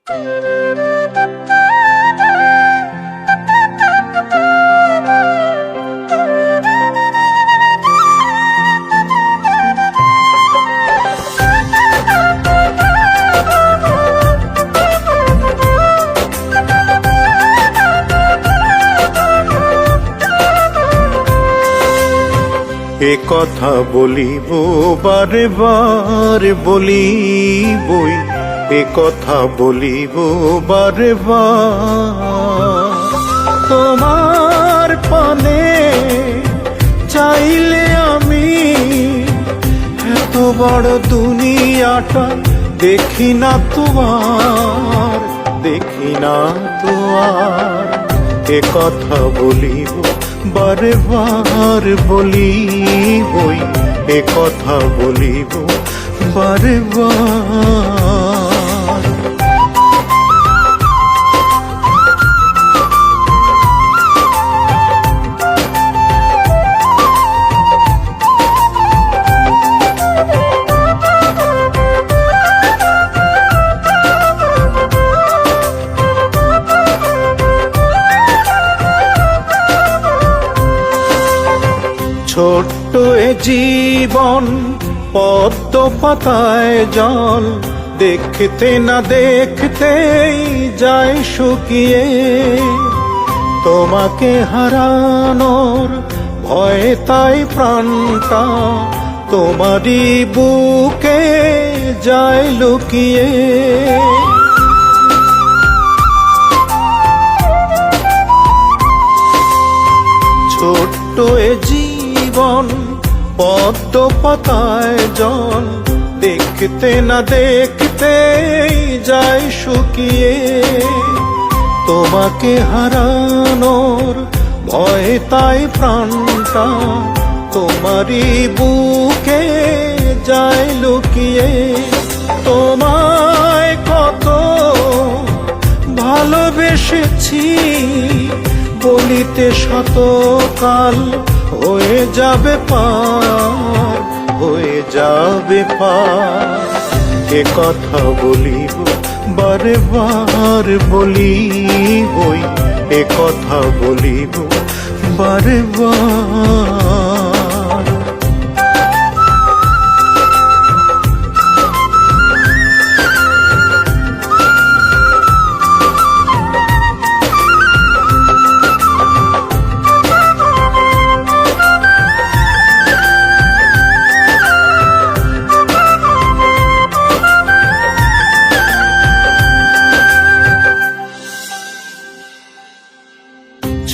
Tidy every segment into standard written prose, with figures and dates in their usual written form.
এ কথা বলিব বারে বার বলিবই, এ কথা বলিব বারে বার। তোমার পানে চাইলে আমি এত বড় দুনিয়াটা দেখি না তোমার, দেখি না তোমার। এ কথা বলিব বারে বার বলিবই, এ কথা বলিব বারে বার। ছোট্ট এ জীবন পদ্ম পাতায় জল, দেখতে না দেখতেই যায় শুকিয়ে। তোমাকে হারানোর ভয় তাই প্রাণটা তোমারই বুকে যায় লুকিয়ে। ছোট্ট এ জীবন পদ্ম পাতায় জল, দেখতে না দেখতেই যায় শুকিয়ে। তোমাকে হারানোর ভয় তাই প্রাণটা তোমারই বুকে যায় লুকিয়ে। তোমায় কত ভালোবেসেছি বলিতে শতকাল হয়ে যাবে পার, হয়ে যাবে পার। এ কথা বলিব বারে বার বলিবই, এ কথা বলিব বারে বার।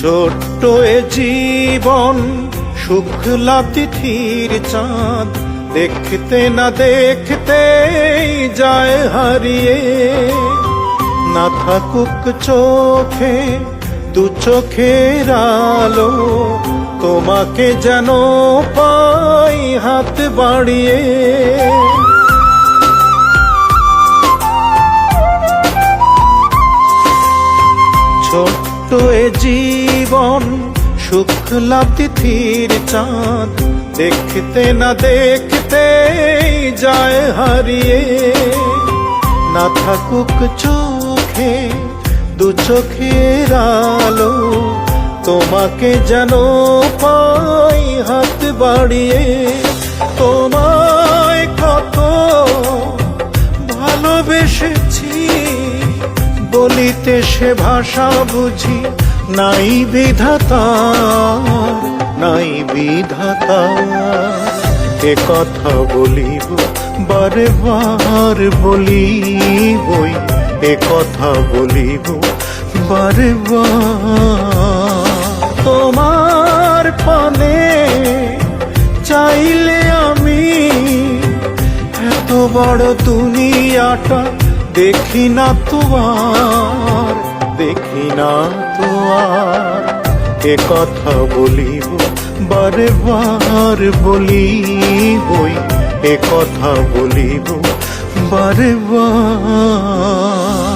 ছোট্ট এ জীবন শুক্লা তিথির চাঁদ, দেখতে না দেখতেই যায় হারিয়ে। না থাকুক চোখে দু চোখের আলো, তোমাকে যেন পাই হাত বাড়িয়ে। ছোট্ট এ জীবন শুক্লা তিথির চাঁদ, দেখতে না দেখতেই যায় হারিয়ে। না থাকুক চোখে দু চোখের আলো, তোমাকে যেন পাই হাত বাড়িয়ে। তোমায় কত ভালোবেসেছি বলিতে সে ভাষা বুঝি নাই বিধাতার, নাই বিধাতার। এ কথা বলিব বারে বার বলিবই, এ কথা বলিব বারে বার। তোমার পানে চাইলে আমি এত বড় দুনিয়াটা দেখি না তোমার, দেখি না তোমার। এ কথা বলিব বারে বার বলিবই, এ কথা বলিব বারে বার।